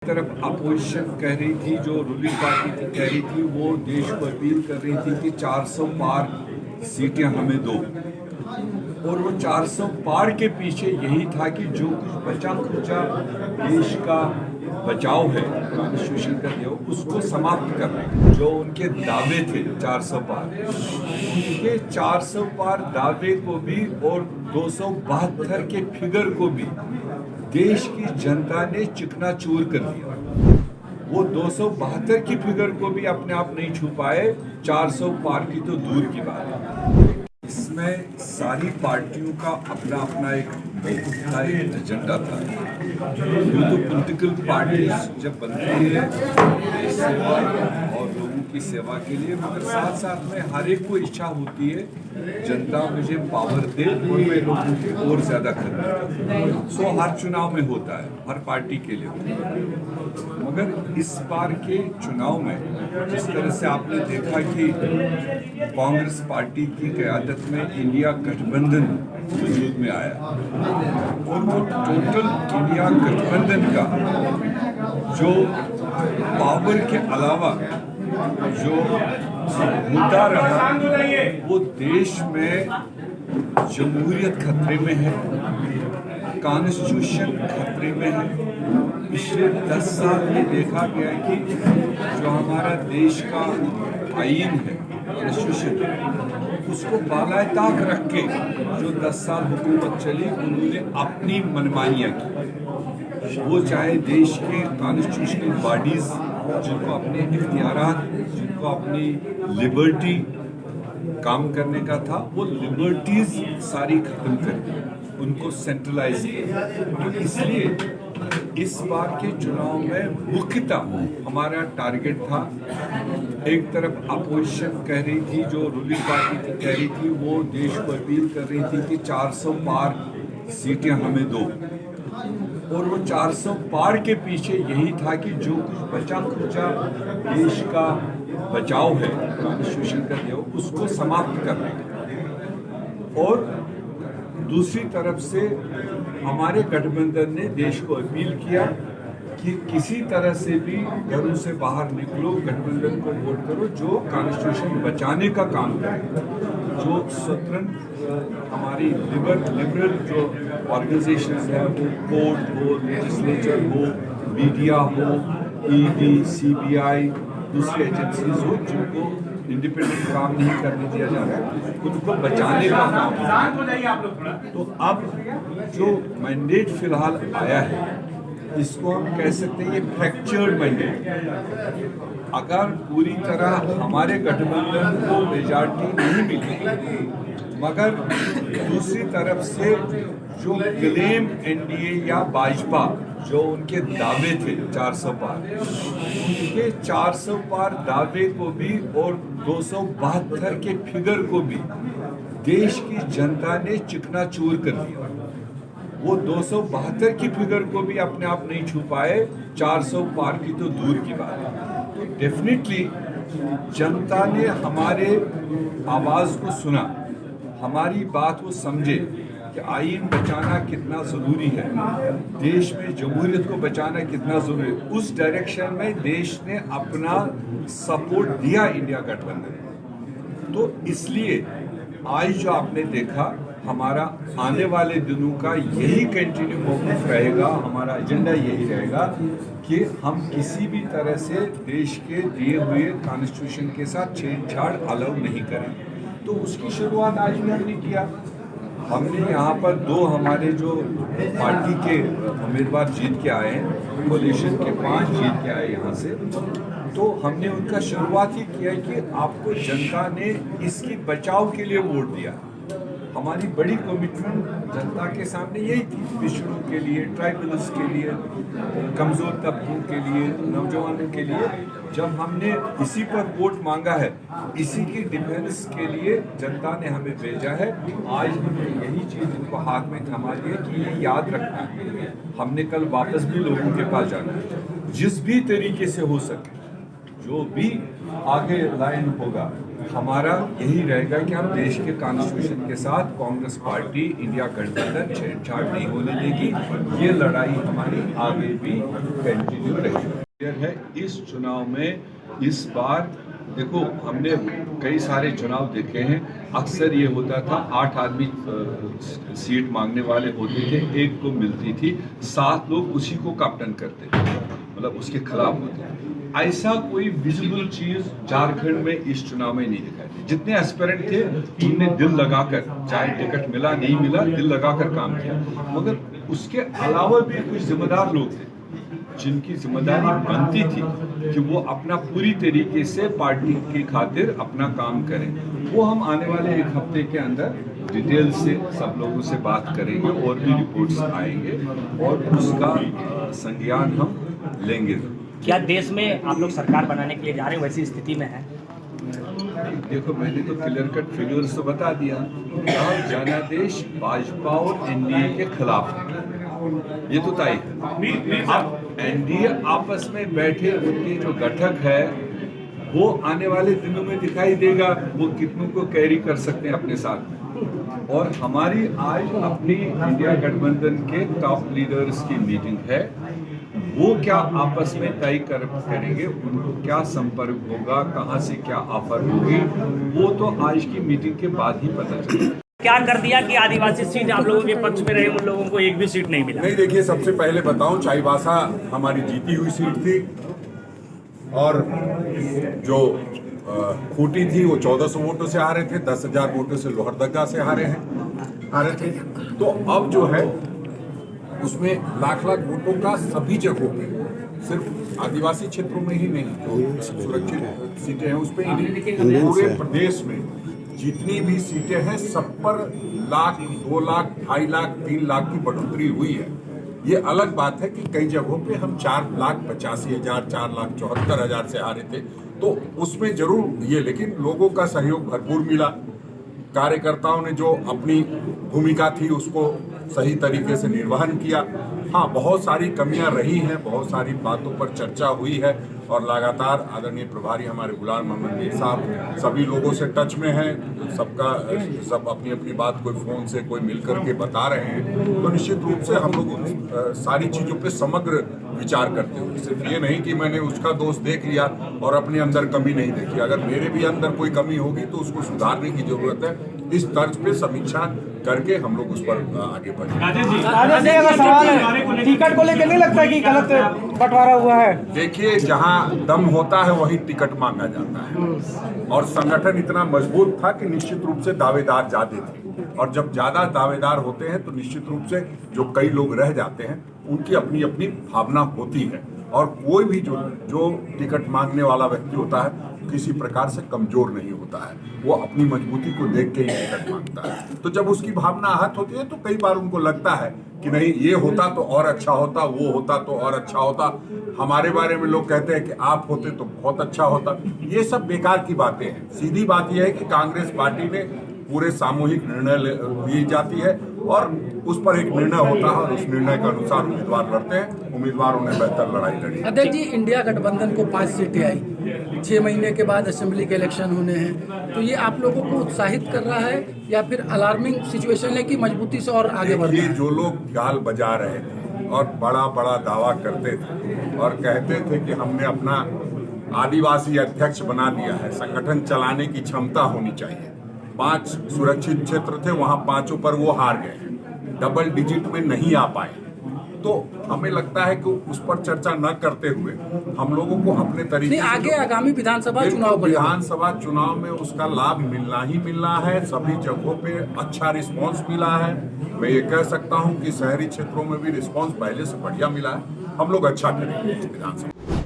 तरफ अपोजिशन कह रही थी, जो रूलिंग पार्टी थी कह रही थी, वो देश को अपील कर रही थी कि 400 पार सीटें हमें दो। और वो 400 पार के पीछे यही था कि जो कुछ बचा खुचा देश का बचाव है कॉन्स्टिट्यूशन का दिया उसको समाप्त करने जो उनके दावे थे 400 पार, उनके 400 पार दावे को भी और 272 के फिगर को भी देश की जनता ने चिकनाचूर कर दिया। वो 272 की फिगर को भी अपने आप नहीं छू पाए, 400 पार की तो दूर की बात है। इसमें सारी पार्टियों का अपना अपना एक एजेंडा था। ये तो पॉलिटिकल पार्टीज जब बनती है देश सेवा और लोगों की सेवा के लिए, मगर साथ साथ में हर एक को इच्छा होती है जनता मुझे पावर दे और मैं लोगों की और ज्यादा करूँ। सो हर चुनाव में होता है, हर पार्टी के लिए होता है। मगर इस बार के चुनाव में जिस तरह से आपने देखा कि कांग्रेस पार्टी की क़यादत में इंडिया गठबंधन वजूद में आया और वो टोटल इंडिया गठबंधन का जो पावर के अलावा जो मुद्दा रहा वो देश में जमहूरियत खतरे में है, कॉन्स्टिट्यूशन खतरे में है। पिछले 10 साल में देखा गया कि जो हमारा देश का आईन है कॉन्स्टिट्यूशन, उसको बालाए ताक रख के जो 10 साल हुकूमत चली उन्होंने अपनी मनमानियाँ की। वो चाहे देश के कॉन्स्टिट्यूशनल बॉडीज जिनको अपने इख्तियारात, जिनको अपनी लिबर्टी काम करने का था, वो लिबर्टीज सारी खत्म कर दी, उनको सेंट्रलाइज किया। तो इसलिए इस बार के चुनाव में मुख्यतः हमारा टारगेट था, एक तरफ अपोजिशन कह रही थी, जो रूलिंग पार्टी थी कह रही थी, वो देश को अपील कर रही थी कि 400 पार सीटें हमें दो। और वो 400 पार के पीछे यही था कि जो कुछ बचा खुचा देश का बचाव है कॉन्स्टिट्यूशन का दिया उसको समाप्त करने का। और दूसरी तरफ से हमारे गठबंधन ने देश को अपील किया कि किसी तरह से भी घरों से बाहर निकलो, गठबंधन को वोट करो जो कॉन्स्टिट्यूशन बचाने का काम करे, जो स्वतंत्र हमारी लिबरल जो ऑर्गेनाइजेशंस है, वो कोर्ट हो, लेजिस्लेचर हो, मीडिया हो, ईडी, सीबीआई, दूसरी एजेंसीज हो, जिनको इंडिपेंडेंट काम नहीं करने दिया जा रहा है, उनको बचाने का काम है। तो अब जो मैंडेट फिलहाल आया है, इसको हम कह सकते हैं ये फ्रैक्चर्ड मैंडेट। अगर पूरी तरह हमारे गठबंधन को मेजॉरिटी नहीं मिली, मगर दूसरी तरफ से जो क्लेम एनडीए या भाजपा जो उनके दावे थे 400 पार, उनके 400 पार दावे को भी और 272 के फिगर को भी देश की जनता ने चिकनाचूर कर दिया। वो 272 की फिगर को भी अपने आप नहीं छू पाए, 400 पार की तो दूर की बात है। तो डेफिनेटली जनता ने हमारे आवाज़ को सुना, हमारी बात को समझे कि आईन बचाना कितना ज़रूरी है, देश में जमहूरियत को बचाना कितना ज़रूरी है। उस डायरेक्शन में देश ने अपना सपोर्ट दिया इंडिया गठबंधन। तो इसलिए आज जो आपने देखा, हमारा आने वाले दिनों का यही कंटिन्यू मौक़िफ़ रहेगा, हमारा एजेंडा यही रहेगा कि हम किसी भी तरह से देश के दिए हुए कॉन्स्टिट्यूशन के साथ छेड़छाड़ अलाउ नहीं करें। तो उसकी शुरुआत आज भी हमने किया। हमने यहाँ पर 2 हमारे जो पार्टी के उम्मीदवार जीत के आए हैं, कोलिशन के 5 जीत के आए यहाँ से, तो हमने उनका शुरुआत ही किया कि आपको जनता ने इसकी बचाव के लिए वोट दिया। हमारी बड़ी कमिटमेंट जनता के सामने यही थी, पिछड़ों के लिए, ट्राइबल्स के लिए, कमज़ोर तबकों के लिए, नौजवानों के लिए। जब हमने इसी पर वोट मांगा है, इसी की डिफेंस के लिए जनता ने हमें भेजा है। आज हमने यही चीज़ उनको हाथ में थमा दी है कि ये याद रखना है, हमने कल वापस भी लोगों के पास जाना है, जिस भी तरीके से हो सके, जो भी आगे लाइन होगा हमारा यही रहेगा कि हम देश के कॉन्स्टिट्यूशन के साथ कांग्रेस पार्टी इंडिया गठबंधन छेड़छाड़ नहीं होने देगी। ये लड़ाई हमारी आगे भी कंटिन्यू रहेगी। है इस चुनाव में इस बार देखो, हमने कई सारे चुनाव देखे हैं। अक्सर ये होता था 8 आदमी सीट मांगने वाले होते थे, एक को मिलती थी, 7 लोग उसी को कैप्टन करते थे, मतलब उसके खिलाफ होते थे। ऐसा कोई विजिबल चीज झारखंड में इस चुनाव में नहीं दिखाई दी। जितने एस्पिरेंट थे उनने दिल लगाकर, चाहे टिकट मिला नहीं मिला, दिल लगाकर काम किया। मगर उसके अलावा भी कुछ जिम्मेदार लोग थे जिनकी जिम्मेदारी बनती थी कि वो अपना पूरी तरीके से पार्टी की खातिर अपना काम करें। वो हम आने वाले 1 हफ्ते के अंदर डिटेल से सब लोगों से बात करेंगे और भी रिपोर्ट्स आएंगे और उसका संज्ञान हम लेंगे। क्या देश में आप लोग सरकार बनाने के लिए जा रहे हैं, वैसी स्थिति में है? देखो, मैंने तो क्लियर कट फिगर्स तो बता दिया। जनादेश भाजपा और एनडीए के खिलाफ है, ये तो तय है। अब एनडीए आपस में बैठे उनके जो घटक है वो आने वाले दिनों में दिखाई देगा वो कितनों को कैरी कर सकते हैं अपने साथ में। और हमारी आज अपनी इंडिया गठबंधन के टॉप लीडर्स की मीटिंग है। वो क्या आपस में तय करेंगे, उनको क्या संपर्क होगा, कहां से क्या ऑफर होगी, वो तो आज की मीटिंग के बाद ही पता चलेगा। क्या कर दिया कि आदिवासी सीट आप लोगों के पक्ष में रहे, उन लोगों को एक भी सीट नहीं मिला? नहीं, देखिए, सबसे पहले बताऊं, चाईबासा हमारी जीती हुई सीट थी और जो खूंटी थी वो 1400 वोटों से हारे थे, 10,000 वोटों से लोहरदगा से हारे थे। तो अब जो है उसमें लाख वोटों का सभी जगहों पे, सिर्फ आदिवासी क्षेत्रों में ही नहीं, जो सुरक्षित सीटें हैं उस पर ही नहीं, पूरे प्रदेश में जितनी भी सीटें हैं सब पर 1 लाख, 2 लाख, 2.5 लाख, 3 लाख की बढ़ोतरी हुई है। ये अलग बात है कि कई जगहों पे हम 4,85,000, 4,74,000 से हारे थे, तो उसमें जरूर ये, लेकिन लोगों का सहयोग भरपूर मिला। कार्यकर्ताओं ने जो अपनी भूमिका थी उसको सही तरीके से निर्वहन किया। हाँ, बहुत सारी कमियां रही हैं, बहुत सारी बातों पर चर्चा हुई है और लगातार आदरणीय प्रभारी हमारे गुलाम मोहम्मद मीर साहब सभी लोगों से टच में हैं। सब अपनी अपनी बात कोई फोन से, कोई मिल करके बता रहे हैं। तो निश्चित रूप से हम लोग उन सारी चीजों पे समग्र विचार करते हुए, सिर्फ ये नहीं कि मैंने उसका दोष देख लिया और अपने अंदर कमी नहीं देखी। अगर मेरे भी अंदर कोई कमी होगी तो उसको सुधारने की जरूरत है। इस तर्ज पे समीक्षा करके हम लोग उस पर आगे बढ़े। राजेश जी, अगर सवाल है, टिकट को लेकर नहीं लगता कि गलत बंटवारा हुआ है? देखिए, जहां दम होता है वही टिकट मांगा जाता है और संगठन इतना मजबूत था कि निश्चित रूप से दावेदार ज्यादा थे, और जब ज्यादा दावेदार होते हैं तो निश्चित रूप से जो कई लोग रह जाते हैं उनकी अपनी अपनी भावना होती है। और कोई भी जो टिकट मांगने वाला व्यक्ति होता है किसी प्रकार से कमजोर नहीं होता है, वो अपनी मजबूती को देख के ही टिकट मांगता है। तो जब उसकी भावना आहत होती है तो कई बार उनको लगता है कि नहीं, ये होता तो और अच्छा होता, वो होता तो और अच्छा होता, हमारे बारे में लोग कहते हैं कि आप होते तो बहुत अच्छा होता। ये सब बेकार की बातें हैं। सीधी बात यह है कि कांग्रेस पार्टी ने पूरे सामूहिक निर्णय ली जाती है और उस पर एक निर्णय होता है और उस निर्णय के अनुसार उम्मीदवार लड़ते हैं। उम्मीदवारों ने बेहतर लड़ाई लड़ी। अध्यक्ष जी, इंडिया गठबंधन को 5 सीटें आई, 6 महीने के बाद असेंबली के इलेक्शन होने हैं, तो ये आप लोगों को उत्साहित कर रहा है या फिर अलार्मिंग सिचुएशन है कि मजबूती से और आगे बढ़ना है? जो लोग गाल बजा रहे थे और बड़ा बड़ा दावा करते थे और कहते थे कि हमने अपना आदिवासी अध्यक्ष बना दिया है, संगठन चलाने की क्षमता होनी चाहिए, 5 सुरक्षित क्षेत्र थे, वहां 5 पर वो हार गए, डबल डिजिट में नहीं आ पाए। तो हमें लगता है कि उस पर चर्चा न करते हुए हम लोगों को अपने तरीके से आगे आगामी विधानसभा चुनाव में उसका लाभ मिलना ही मिलना है। सभी जगहों पे अच्छा रिस्पांस मिला है। मैं ये कह सकता हूं कि शहरी क्षेत्रों में भी रिस्पांस पहले से बढ़िया मिला है। हम लोग अच्छा करेंगे विधानसभा।